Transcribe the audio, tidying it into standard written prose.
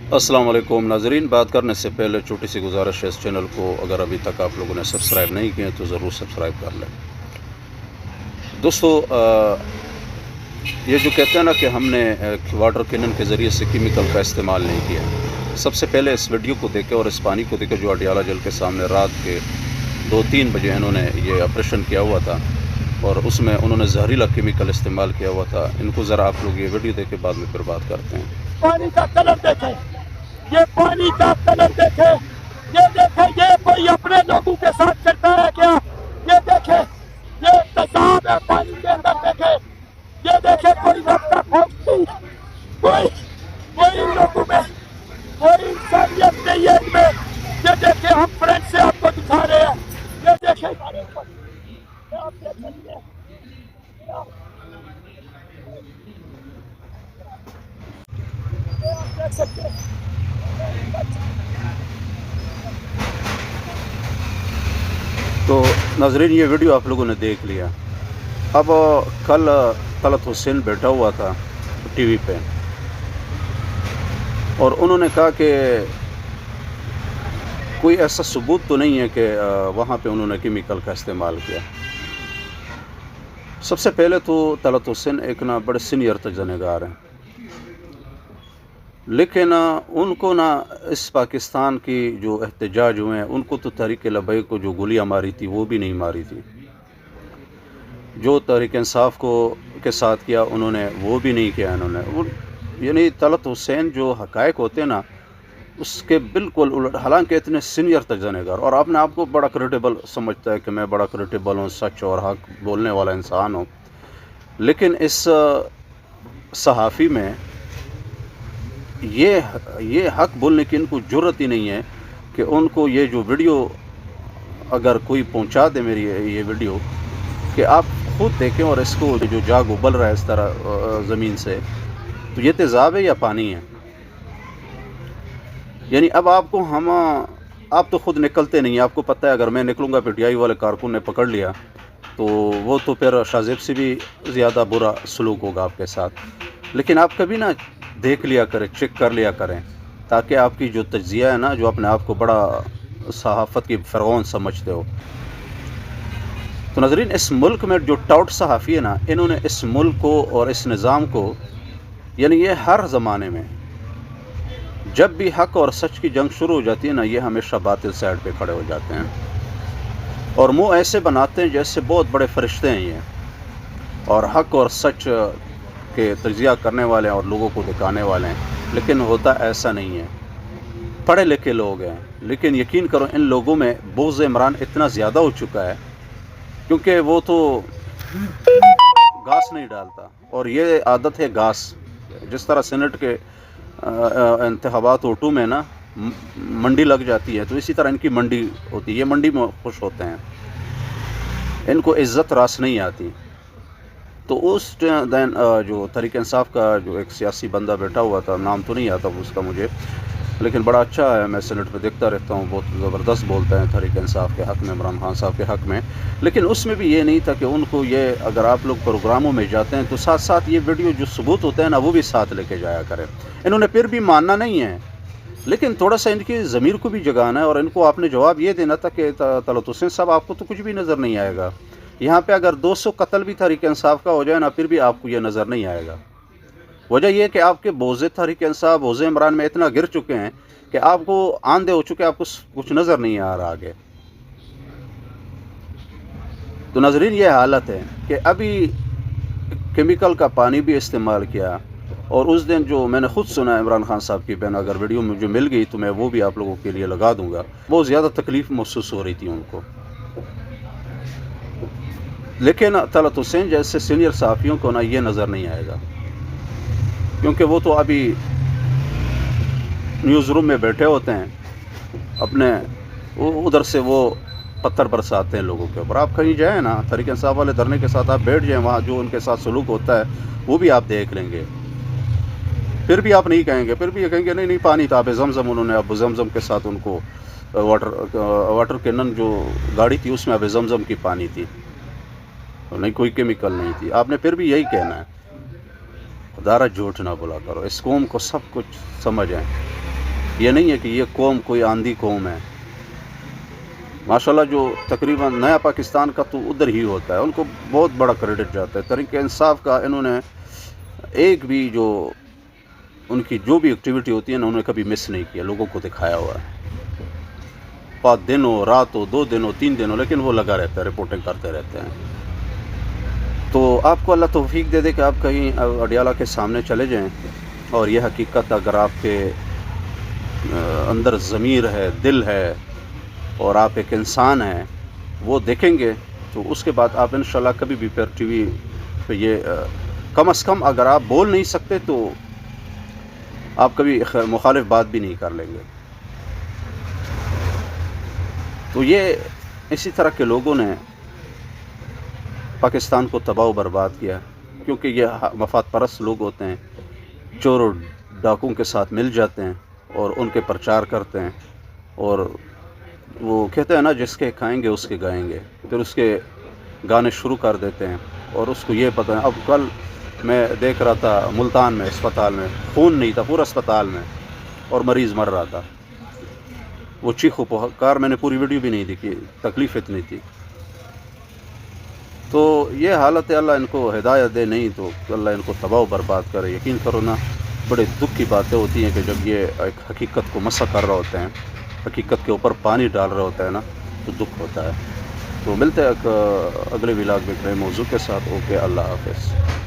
अस्सलाम वालेकुम नाजरीन। बात करने से पहले छोटी सी गुजारिश है, इस चैनल को अगर अभी तक आप लोगों ने सब्सक्राइब नहीं किए तो ज़रूर सब्सक्राइब कर लें। दोस्तों, ये जो कहते हैं ना कि हमने वाटर कैनन के ज़रिए से केमिकल का इस्तेमाल नहीं किया, सबसे पहले इस वीडियो को देखें और इस पानी को देखें जो अडियाला जल के सामने रात के 2-3 बजे इन्होंने ये ऑपरेशन किया हुआ था और उसमें उन्होंने जहरीला केमिकल इस्तेमाल किया हुआ था। इनको ज़रा आप लोग ये वीडियो देख के बाद में फिर बात करते हैं। पानी का कलर देखें, ये पानी का कलर देखें, ये देखें, ये कोई अपने लोगों के साथ करता है क्या? ये देखें, ये तेजाब है पानी के अंदर। देखें, ये देखें, कोई रफ्ता फौकती, कोई लोगों में कोई इंसानियत नहीं है इनमें। ये देखें, हम फ्रेंड से आपको दिखा रहे हैं। ये देखें, आप देख सकते हैं, देख सकते हैं। तो नाजरीन, ये वीडियो आप लोगों ने देख लिया। अब कल तलत हुसैन बैठा हुआ था टीवी पे और उन्होंने कहा कि कोई ऐसा सबूत तो नहीं है कि वहाँ पे उन्होंने केमिकल का इस्तेमाल किया। सबसे पहले तो तलत हुसैन एक ना बड़े सीनियर तजर्बेकार हैं, लेकिन उनको ना इस पाकिस्तान की जो एहतजाज हुए हैं उनको तो तहरीक लबैक को जो गोलियां मारी थी वो भी नहीं मारी थी, जो तहरीक इंसाफ को के साथ किया उन्होंने वो भी नहीं किया इन्होंने। यानी तलत हुसैन जो हकायक होते हैं ना उसके बिल्कुल उलट, हालांकि इतने सीनियर तजर्बेकार और अपने आप को बड़ा क्रेडिबल समझता है कि मैं बड़ा क्रेडिबल हूँ, सच और हक बोलने वाला इंसान हूँ, लेकिन इस सहाफ़ी में ये हक बोलने की इनको ज़रूरत ही नहीं है कि उनको ये जो वीडियो अगर कोई पहुंचा दे, मेरी ये वीडियो, कि आप खुद देखें और इसको जो जाग उबल रहा है इस तरह ज़मीन से, तो ये तेज़ाब है या पानी है? यानी अब आपको आप तो खुद निकलते नहीं, आपको पता है अगर मैं निकलूँगा पीटीआई वाले कारकुन ने पकड़ लिया तो वो तो फिर शाहजेब से भी ज़्यादा बुरा सलूक होगा आपके साथ। लेकिन आप कभी ना देख लिया करें, चेक कर लिया करें, ताकि आपकी जो तज्ज़िया है ना, जो अपने आप को बड़ा सहाफ़त की फ़िरौन समझते हो। तो नाज़रीन, इस मुल्क में जो टाउट सहाफ़ी है ना, इन्होंने इस मुल्क को और इस निज़ाम को, यानी ये हर ज़माने में जब भी हक़ और सच की जंग शुरू हो जाती है ना, ये हमेशा बातिल साइड पे खड़े हो जाते हैं और मुँह ऐसे बनाते हैं जैसे बहुत बड़े फरिश्ते हैं ये, और हक़ और सच के तज्ज़िया करने वाले हैं और लोगों को दिखाने वाले हैं। लेकिन होता ऐसा नहीं है। पढ़े लिखे लोग हैं, लेकिन यकीन करो इन लोगों में बोझ इमरान इतना ज़्यादा हो चुका है, क्योंकि वो तो घास नहीं डालता और ये आदत है घास। जिस तरह सेनेट के इंतखाबात ओटू में ना मंडी लग जाती है, तो इसी तरह इनकी मंडी होती है, ये मंडी में खुश होते हैं, इनको इज़्ज़त रास नहीं आती। तो उस दिन जो तहरीक इंसाफ का जो एक सियासी बंदा बैठा हुआ था, नाम तो नहीं आता उसका मुझे, लेकिन बड़ा अच्छा है, मैं सेनेट पे देखता रहता हूँ, बहुत ज़बरदस्त बोलता है तहरीक इंसाफ के हक़ में, इमरान खान साहब के हक़ में। लेकिन उसमें भी ये नहीं था कि उनको ये, अगर आप लोग प्रोग्रामों में जाते हैं तो साथ साथ ये वीडियो जो सबूत होते हैं ना वो भी साथ लेके जाया करें। इन्होंने फिर भी मानना नहीं है, लेकिन थोड़ा सा इनकी ज़मीर को भी जगाना है और इनको आपने जवाब ये देना था कि तलत हुसैन साहब, आपको तो कुछ भी नज़र नहीं आएगा यहाँ पे, अगर 200 कत्ल भी तहरीक इंसाफ का हो जाए ना, फिर भी आपको ये नज़र नहीं आएगा। वजह यह कि आपके बोझे तहरीक इंसाफ, बोझे इमरान में इतना गिर चुके हैं कि आपको आंधे हो चुके हैं, आपको कुछ नज़र नहीं आ रहा आगे। तो नाज़रीन, ये हालत है कि अभी केमिकल का पानी भी इस्तेमाल किया, और उस दिन जो मैंने ख़ुद सुना इमरान खान साहब की बहन, अगर वीडियो मुझे मिल गई तो मैं वो भी आप लोगों के लिए लगा दूँगा, बहुत ज़्यादा तकलीफ़ महसूस हो रही थी उनको। लेकिन तलत हुसैन जैसे सीनियर सहाफ़ियों को ना ये नज़र नहीं आएगा, क्योंकि वो तो अभी न्यूज़ रूम में बैठे होते हैं अपने, उधर से वो पत्थर बरसाते हैं लोगों के ऊपर। आप कहीं जाएँ ना, तहरीक इंसाफ वाले धरने के साथ आप बैठ जाएँ, वहाँ जो उनके साथ सलूक होता है वो भी आप देख लेंगे, फिर भी आप नहीं कहेंगे, फिर भी ये कहेंगे नहीं पानी था, आब ज़मज़म, उन्होंने अब ज़मज़म के साथ उनको वाटर कैनन जो गाड़ी थी उसमें अब ज़मज़म की पानी थी, नहीं कोई केमिकल नहीं थी। आपने फिर भी यही कहना है। खुदारा झूठ ना बोला करो, इस कौम को सब कुछ समझ है। یہ نہیں ہے کہ یہ قوم کوئی آندھی قوم ہے. ماشاءاللہ جو تقریباً نیا پاکستان کا تو ادھر ہی ہوتا ہے، ان کو بہت بڑا کریڈٹ جاتا ہے. تحریک انصاف کا انہوں نے ایک بھی جو ان کی جو بھی ایکٹیویٹی ہوتی ہے نا، انہوں نے کبھی مس نہیں کیا، لوگوں کو دکھایا ہوا ہے. 5 دن ہو، رات ہو، 2 دن ہو، 3 دن ہو، لیکن وہ لگا رہتا ہے، رپورٹنگ کرتے رہتے ہیں. تو آپ کو اللہ توفیق دے دے کہ آپ کہیں اڈیالہ کے سامنے چلے جائیں اور یہ حقیقت اگر آپ کے اندر ضمیر ہے، دل ہے، اور آپ ایک انسان ہیں، وہ دیکھیں گے تو اس کے بعد آپ انشاءاللہ کبھی بھی پھر ٹی وی پہ یہ کم از کم اگر آپ بول نہیں سکتے تو آپ کبھی مخالف بات بھی نہیں کر لیں گے. تو یہ اسی طرح کے لوگوں نے پاکستان کو تباہ و برباد کیا، کیونکہ یہ مفاد پرست لوگ ہوتے ہیں، چور و ڈاکوں کے ساتھ مل جاتے ہیں اور ان کے پرچار کرتے ہیں، اور وہ کہتے ہیں نا جس کے کھائیں گے اس کے گائیں گے، پھر اس کے گانے شروع کر دیتے ہیں. اور اس کو یہ پتہ ہے، اب کل میں دیکھ رہا تھا ملتان میں اسپتال میں خون نہیں تھا پورا اسپتال میں، اور مریض مر رہا تھا. وہ چیخو پکار، میں نے پوری ویڈیو بھی نہیں دیکھی، تکلیف اتنی تھی. تو یہ حالت ہے، اللہ ان کو ہدایت دے، نہیں تو اللہ ان کو تباہ و برباد کرے. یقین کرو نا، بڑے دکھ کی باتیں ہوتی ہیں کہ جب یہ ایک حقیقت کو مسح کر رہے ہوتے ہیں، حقیقت کے اوپر پانی ڈال رہے ہوتا ہے نا، تو دکھ ہوتا ہے. تو ملتے ہیں ایک اگلے ولاگ میں نئے موضوع کے ساتھ. اوکے، اللہ حافظ.